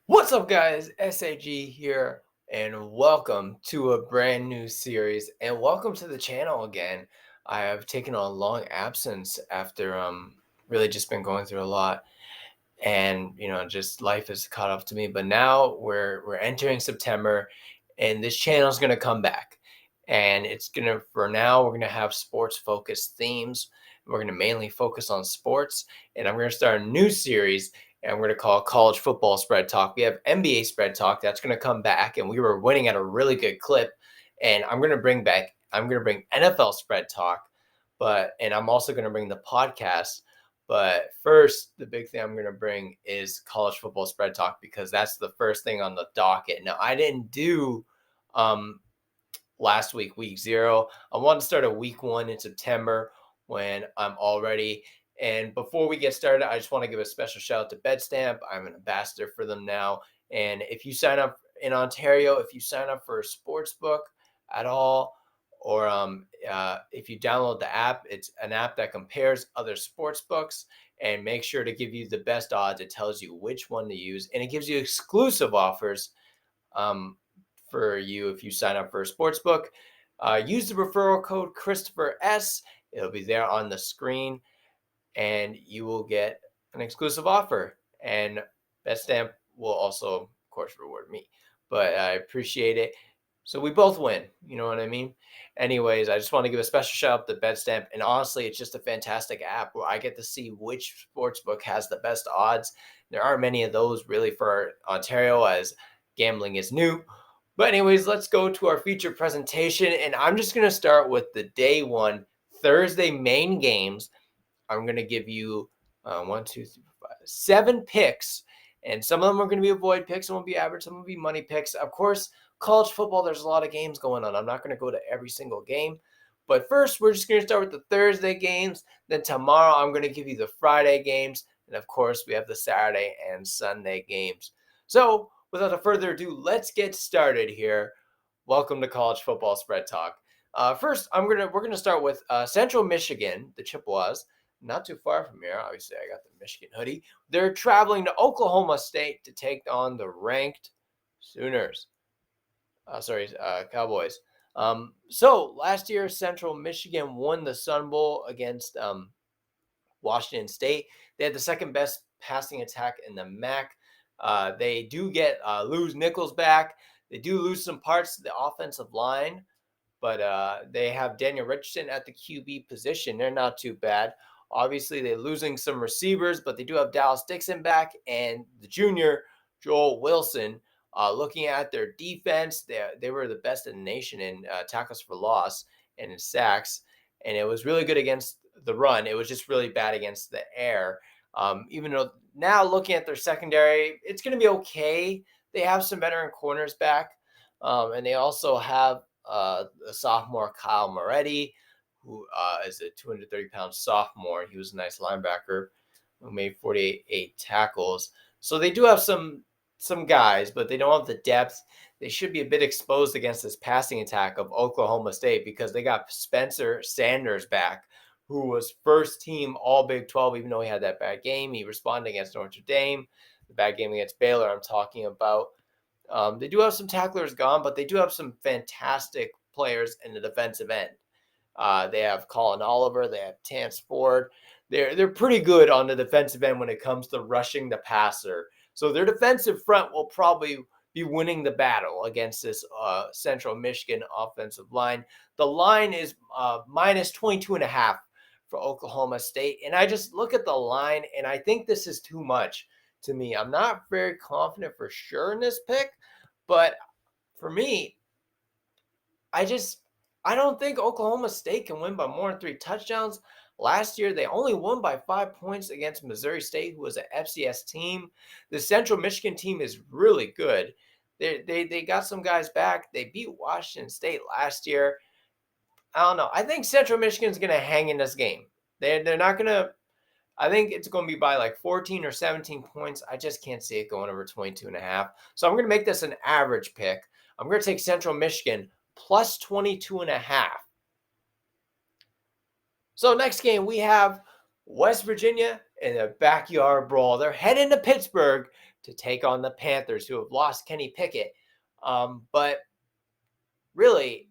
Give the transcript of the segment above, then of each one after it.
What's up, guys? SAG here, and welcome to a brand new series. And welcome to the channel again. I have taken a long absence after really just been going through a lot, and just life has caught up to me. But now we're entering September, and this channel is gonna come back, and it's gonna for now we're gonna have sports focused themes. We're gonna mainly focus on sports, and I'm gonna start a new series and we're going to call it College Football Spread Talk. We have NBA Spread Talk that's going to come back, and we were winning at a really good clip. And I'm going to bring NFL Spread Talk, and I'm also going to bring the podcast. But first, the big thing I'm going to bring is College Football Spread Talk because that's the first thing on the docket. Now, I didn't do um, last week, week 0. I want to start a week 1 in September when I'm all ready. And before we get started, I just want to give a special shout out to Betstamp. I'm an ambassador for them now. And if you sign up in Ontario, if you sign up for a sports book at all, or if you download the app, it's an app that compares other sports books and makes sure to give you the best odds. It tells you which one to use, and it gives you exclusive offers for you if you sign up for a sports book. Use the referral code Christopher S. It'll be there on the screen, and you will get an exclusive offer. And Betstamp will also, of course, reward me. But I appreciate it. So we both win. You know what I mean? Anyways, I just want to give a special shout out to Betstamp. And honestly, it's just a fantastic app where I get to see which sportsbook has the best odds. There aren't many of those really for Ontario as gambling is new. But anyways, let's go to our feature presentation. And I'm just going to start with the day 1 Thursday main games. I'm going to give you 7 picks, and some of them are going to be avoid picks, some will be average, some will be money picks. Of course, college football, there's a lot of games going on. I'm not going to go to every single game, but first, we're just going to start with the Thursday games. Then tomorrow, I'm going to give you the Friday games, and of course, we have the Saturday and Sunday games. So, without further ado, let's get started here. Welcome to College Football Spread Talk. First, we're gonna start with Central Michigan, the Chippewas. Not too far from here. Obviously, I got the Michigan hoodie. They're traveling to Oklahoma State to take on the ranked Sooners. Cowboys. So last year, Central Michigan won the Sun Bowl against Washington State. They had the second best passing attack in the MAC. They do lose Nichols back. They do lose some parts of the offensive line, but they have Daniel Richardson at the QB position. They're not too bad. Obviously, they're losing some receivers, but they do have Dallas Dixon back and the junior, Joel Wilson. Looking at their defense, they were the best in the nation in tackles for loss and in sacks, and it was really good against the run. It was just really bad against the air. Even though now looking at their secondary, it's going to be okay. They have some veteran corners back, and they also have the sophomore Kyle Moretti, who is a 230-pound sophomore. He was a nice linebacker who made 48 tackles. So they do have some guys, but they don't have the depth. They should be a bit exposed against this passing attack of Oklahoma State because they got Spencer Sanders back, who was first team All Big 12, even though he had that bad game. He responded against Notre Dame, the bad game against Baylor I'm talking about. They do have some tacklers gone, but they do have some fantastic players in the defensive end. They have Colin Oliver. They have Terrence Ford. They're pretty good on the defensive end when it comes to rushing the passer. So their defensive front will probably be winning the battle against this Central Michigan offensive line. The line is minus 22.5 for Oklahoma State. And I just look at the line, and I think this is too much to me. I'm not very confident for sure in this pick, but for me, I don't think Oklahoma State can win by more than 3 touchdowns. Last year, they only won by 5 points against Missouri State, who was an FCS team. The Central Michigan team is really good. They got some guys back. They beat Washington State last year. I don't know. I think Central Michigan's going to hang in this game. They're not going to. I think it's going to be by like 14 or 17 points. I just can't see it going over 22.5. So I'm going to make this an average pick. I'm going to take Central Michigan plus 22.5. So next game, we have West Virginia in a backyard brawl. They're heading to Pittsburgh to take on the Panthers, who have lost Kenny Pickett. But really,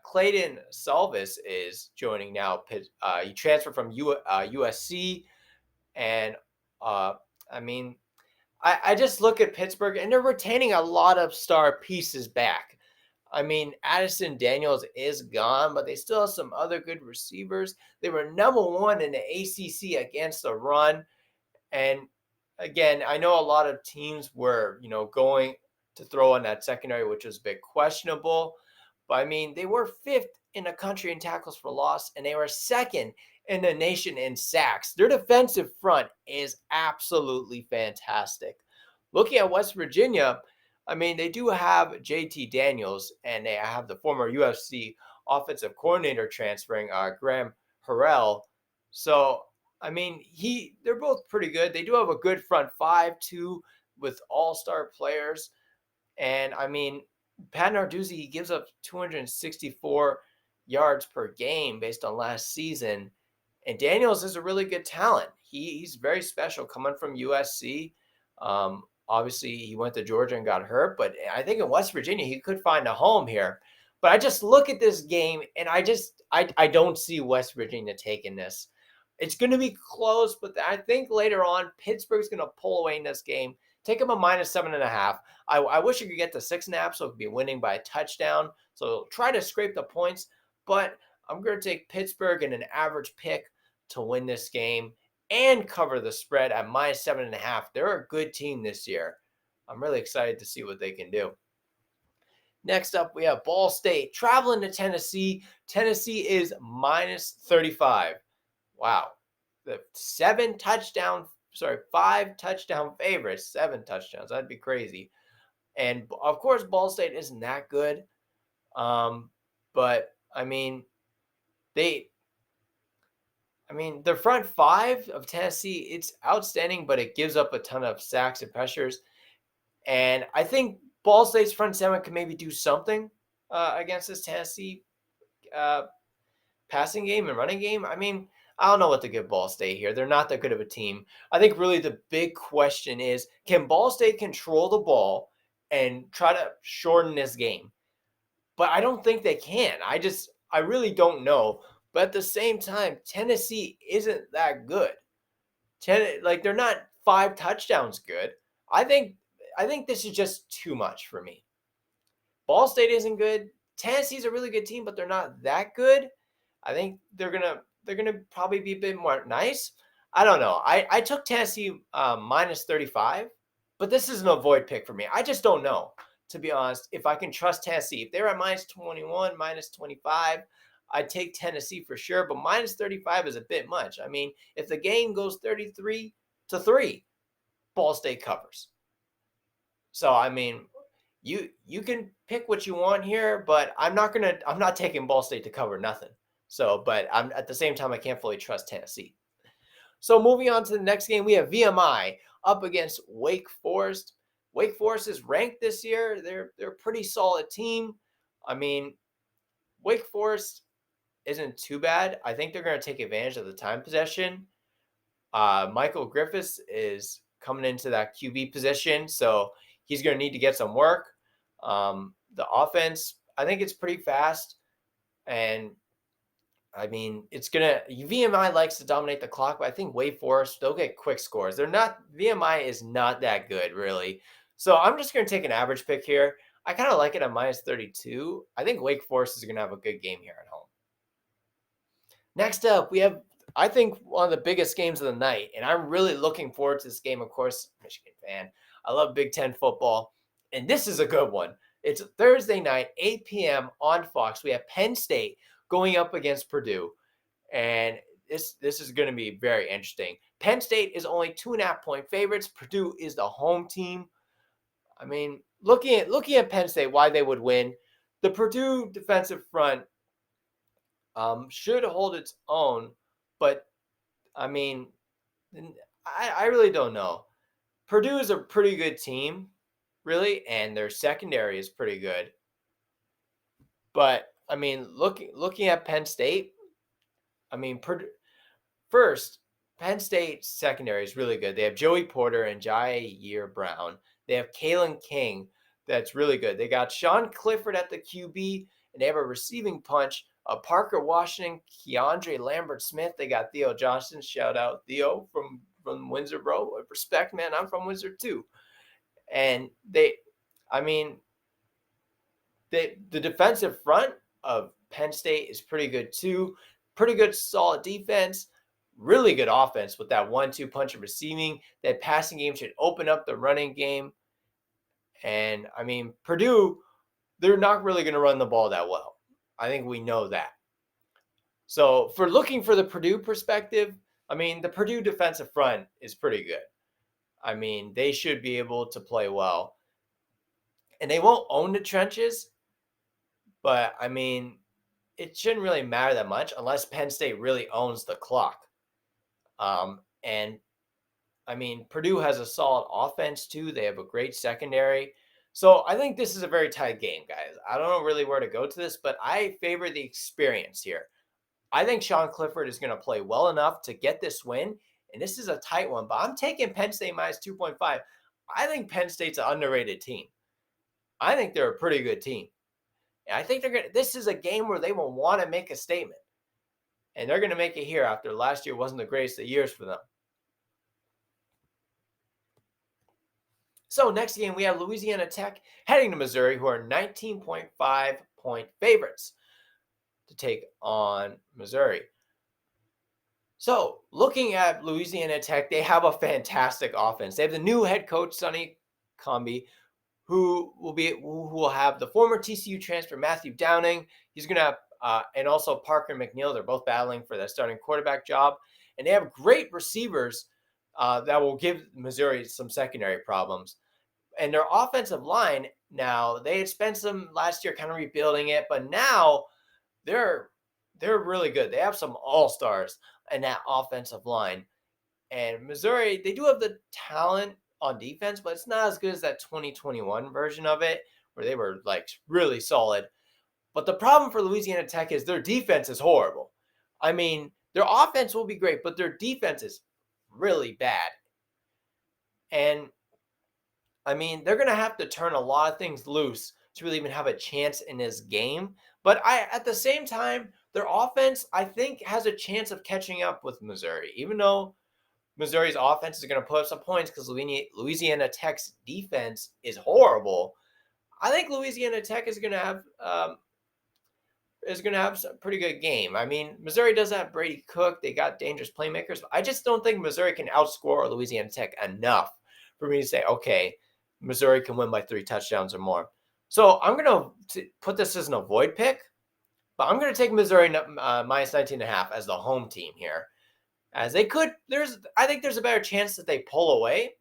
Clayton Salvis is joining now. He transferred from USC, and uh, I mean, I just look at Pittsburgh, and they're retaining a lot of star pieces back. I mean, Addison Daniels is gone, but they still have some other good receivers. They were number one in the ACC against the run. And again, I know a lot of teams were, going to throw on that secondary, which was a bit questionable. But I mean, they were fifth in the country in tackles for loss, and they were second in the nation in sacks. Their defensive front is absolutely fantastic. Looking at West Virginia, I mean, they do have JT Daniels, and they have the former UFC offensive coordinator transferring, Graham Harrell. So, I mean, they're both pretty good. They do have a good front five, too, with all-star players. And, I mean, Pat Narduzzi, he gives up 264 yards per game based on last season. And Daniels is a really good talent. He's very special coming from USC. Obviously, he went to Georgia and got hurt, but I think in West Virginia, he could find a home here. But I just look at this game, and I don't see West Virginia taking this. It's going to be close, but I think later on, Pittsburgh's going to pull away in this game. Take them a -7.5. I wish you could get to 6.5, so it could be winning by a touchdown. So try to scrape the points, but I'm going to take Pittsburgh in an average pick to win this game and cover the spread at -7.5. They're a good team this year. I'm really excited to see what they can do. Next up, we have Ball State traveling to Tennessee. Tennessee is -35. Wow. The 5 touchdown favorites, 7 touchdowns. That'd be crazy. And of course, Ball State isn't that good. But I mean, their front five of Tennessee, it's outstanding, but it gives up a ton of sacks and pressures. And I think Ball State's front seven can maybe do something against this Tennessee passing game and running game. I mean, I don't know what to give Ball State here. They're not that good of a team. I think really the big question is, can Ball State control the ball and try to shorten this game? But I don't think they can. I really don't know. But at the same time, Tennessee isn't that good. They're not 5 touchdowns good. I think this is just too much for me. Ball State isn't good. Tennessee's a really good team, but they're not that good. I think they're gonna probably be a bit more nice. I don't know. I took Tennessee -35, but this is an avoid pick for me. I just don't know, to be honest, if I can trust Tennessee. If they're at -21, -25, I'd take Tennessee for sure, but -35 is a bit much. I mean, if the game goes 33-3, Ball State covers. So, I mean, you can pick what you want here, but I'm not taking Ball State to cover nothing. So, but I'm at the same time, I can't fully trust Tennessee. So moving on to the next game, we have VMI up against Wake Forest. Wake Forest is ranked this year. They're a pretty solid team. I mean, Wake Forest isn't too bad. I think they're going to take advantage of the time possession. Michael Griffiths is coming into that QB position, so he's going to need to get some work. The offense, I think it's pretty fast, and I mean, VMI likes to dominate the clock, but I think Wake Forest, they'll get quick scores. VMI is not that good, really. So I'm just going to take an average pick here. I kind of like it at -32. I think Wake Forest is going to have a good game here at home. Next up, we have, I think, one of the biggest games of the night, and I'm really looking forward to this game. Of course, Michigan fan. I love Big Ten football, and this is a good one. It's Thursday night, 8 p.m. on Fox. We have Penn State going up against Purdue, and this is going to be very interesting. Penn State is only 2.5-point favorites. Purdue is the home team. I mean, looking at Penn State, why they would win, the Purdue defensive front should hold its own, but I mean, I really don't know. Purdue is a pretty good team, really, and their secondary is pretty good. But I mean, looking at Penn State, I mean, Penn State secondary is really good. They have Joey Porter and Jair Brown. They have Kalen King. That's really good. They got Sean Clifford at the QB, and they have a receiving punch. Parker Washington, Keandre Lambert Smith. They got Theo Johnson. Shout out Theo from Windsor, bro. Respect, man. I'm from Windsor too. And I mean, the defensive front of Penn State is pretty good too. Pretty good, solid defense. Really good offense with that 1-2 punch of receiving. That passing game should open up the running game. And I mean, Purdue, they're not really going to run the ball that well. I think we know that. So for looking for the Purdue perspective, I mean, the Purdue defensive front is pretty good. I mean, they should be able to play well. And they won't own the trenches, but I mean, it shouldn't really matter that much unless Penn State really owns the clock. And I mean, Purdue has a solid offense too. They have a great secondary. So I think this is a very tight game, guys. I don't know really where to go to this, but I favor the experience here. I think Sean Clifford is going to play well enough to get this win. And this is a tight one, but I'm taking Penn State minus 2.5. I think Penn State's an underrated team. I think they're a pretty good team. And I think this is a game where they will want to make a statement. And they're going to make it here after last year wasn't the greatest of years for them. So next game, we have Louisiana Tech heading to Missouri, who are 19.5 point favorites to take on Missouri. So looking at Louisiana Tech, they have a fantastic offense. They have the new head coach, Sonny Comby, who will have the former TCU transfer, Matthew Downing. He's going to have, and also Parker McNeil. They're both battling for that starting quarterback job. And they have great receivers that will give Missouri some secondary problems. And their offensive line, now, they had spent some last year kind of rebuilding it, but now they're really good. They have some all-stars in that offensive line. And Missouri, they do have the talent on defense, but it's not as good as that 2021 version of it, where they were like really solid. But the problem for Louisiana Tech is their defense is horrible. I mean, their offense will be great, but their defense is really bad. And I mean, they're going to have to turn a lot of things loose to really even have a chance in this game. But at the same time, their offense, I think, has a chance of catching up with Missouri, even though Missouri's offense is going to put up some points because Louisiana Tech's defense is horrible. I think Louisiana Tech is going to have a pretty good game. I mean, Missouri does have Brady Cook. They got dangerous playmakers. But I just don't think Missouri can outscore Louisiana Tech enough for me to say, okay, Missouri can win by 3 touchdowns or more. So I'm going to put this as an avoid pick, but I'm going to take Missouri minus 19.5 as the home team here. As they could, I think there's a better chance that they pull away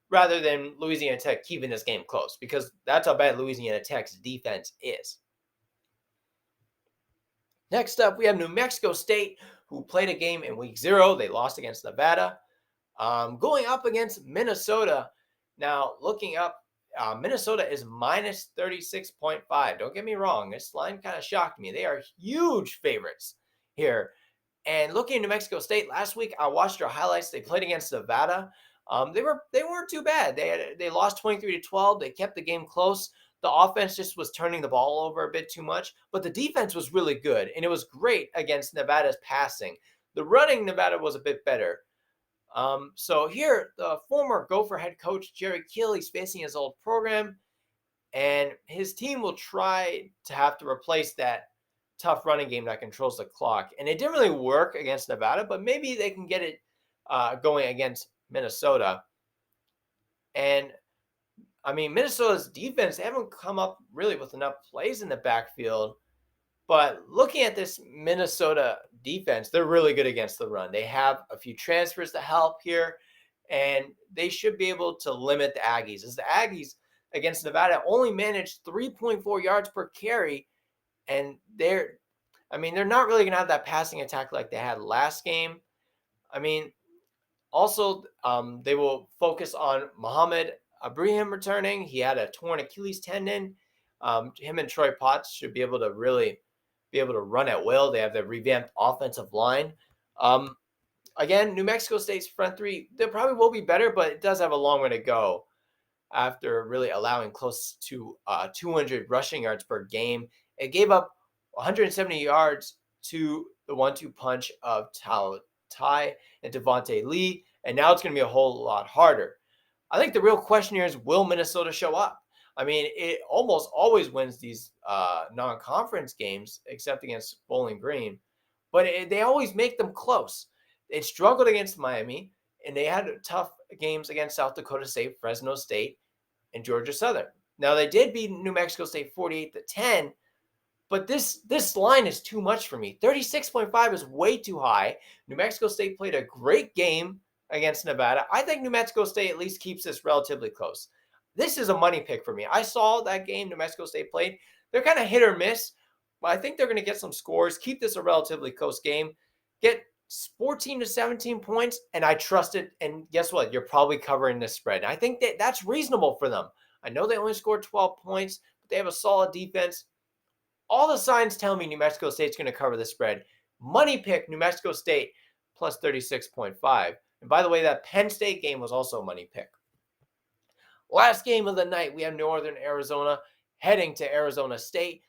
rather than Louisiana Tech keeping this game close, because that's how bad Louisiana Tech's defense is. Next up, we have New Mexico State, who played a game in week 0. They lost against Nevada. Going up against Minnesota. Now, looking up, Minnesota is minus 36.5. Don't get me wrong. This line kind of shocked me. They are huge favorites here. And looking at New Mexico State, last week I watched their highlights. They played against Nevada. They weren't too bad. They lost 23-12. They kept the game close. The offense just was turning the ball over a bit too much, but the defense was really good, and it was great against Nevada's passing. The running, Nevada was a bit better. So here, the former Gopher head coach, Jerry Kill, he's facing his old program, and his team will try to have to replace that tough running game that controls the clock. And it didn't really work against Nevada, but maybe they can get it going against Minnesota. And I mean, Minnesota's defense, they haven't come up really with enough plays in the backfield. But looking at this Minnesota defense, they're really good against the run. They have a few transfers to help here, and they should be able to limit the Aggies. As the Aggies against Nevada only managed 3.4 yards per carry, and they're not really going to have that passing attack like they had last game. I mean, also, they will focus on Muhammad Abraham returning. He had a torn Achilles tendon. Him and Troy Potts should be able to run at will. They have the revamped offensive line. Again, New Mexico State's front three, they probably will be better, but it does have a long way to go after really allowing close to 200 rushing yards per game. It gave up 170 yards to the 1-2 punch of Ty and Devontae Lee, and now it's going to be a whole lot harder. I think the real question here is, will Minnesota show up? I mean, it almost always wins these non-conference games, except against Bowling Green, but they always make them close. It struggled against Miami, and they had tough games against South Dakota State, Fresno State, and Georgia Southern. Now, they did beat New Mexico State 48-10, but this line is too much for me. 36.5 is way too high. New Mexico State played a great game against Nevada. I think New Mexico State at least keeps this relatively close. This is a money pick for me. I saw that game New Mexico State played. They're kind of hit or miss, but I think they're going to get some scores, keep this a relatively close game, get 14 to 17 points, and I trust it. And guess what? You're probably covering this spread. And I think that's reasonable for them. I know they only scored 12 points, but they have a solid defense. All the signs tell me New Mexico State's going to cover the spread. Money pick New Mexico State plus 36.5. And by the way, that Penn State game was also a money pick. Last game of the night, we have Northern Arizona heading to Arizona State,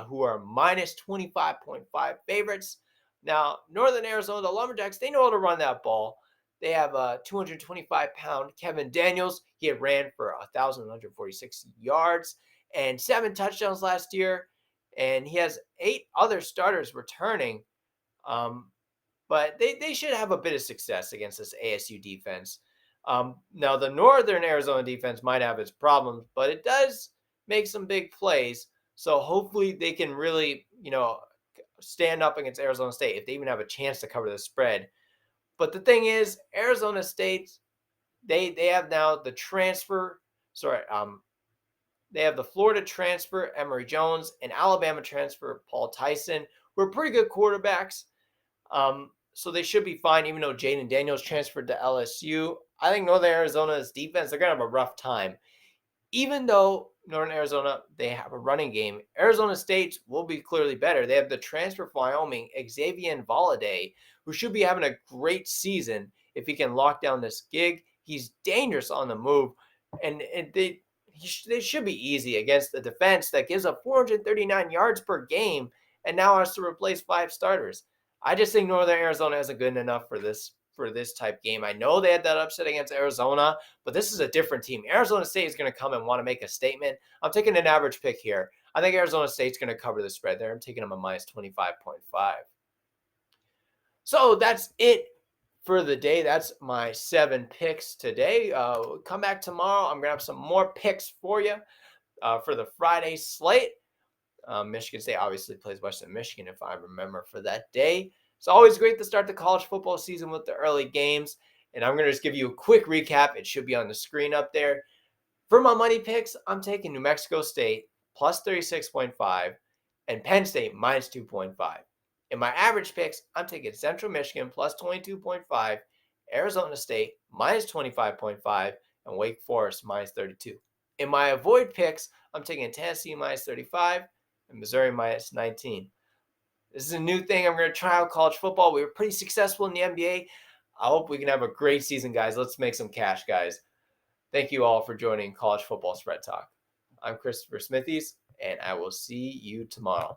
who are minus 25.5 favorites. Now, Northern Arizona, the Lumberjacks, they know how to run that ball. They have a 225-pound Kevin Daniels. He had ran for 1,146 yards and 7 touchdowns last year. And he has 8 other starters returning. But they should have a bit of success against this ASU defense. Now, the Northern Arizona defense might have its problems, but it does make some big plays. So hopefully they can really, stand up against Arizona State if they even have a chance to cover the spread. But the thing is, Arizona State, they have now the transfer. They have the Florida transfer, Emory Jones, and Alabama transfer, Paul Tyson, who are pretty good quarterbacks. So they should be fine, even though Jaden Daniels transferred to LSU. I think Northern Arizona's defense, they're going to have a rough time. Even though Northern Arizona, they have a running game, Arizona State will be clearly better. They have the transfer from Wyoming, Xavier Valade, who should be having a great season if he can lock down this gig. He's dangerous on the move, and they should be easy against the defense that gives up 439 yards per game and now has to replace 5 starters. I just think Northern Arizona isn't good enough for this type game. I know they had that upset against Arizona, but this is a different team. Arizona State is going to come and want to make a statement. I'm taking an average pick here. I think Arizona State's going to cover the spread there. I'm taking them a minus 25.5. So that's it for the day. That's my 7 picks today. Come back tomorrow. I'm going to have some more picks for you for the Friday slate. Michigan State obviously plays Western Michigan, if I remember, for that day. It's always great to start the college football season with the early games. And I'm going to just give you a quick recap. It should be on the screen up there. For my money picks, I'm taking New Mexico State plus 36.5 and Penn State minus 2.5. In my average picks, I'm taking Central Michigan plus 22.5, Arizona State minus 25.5, and Wake Forest minus 32. In my avoid picks, I'm taking Tennessee minus 35 and Missouri minus 19. This is a new thing. I'm going to try out college football. We were pretty successful in the NBA. I hope we can have a great season, guys. Let's make some cash, guys. Thank you all for joining College Football Spread Talk. I'm Christopher Smithies, and I will see you tomorrow.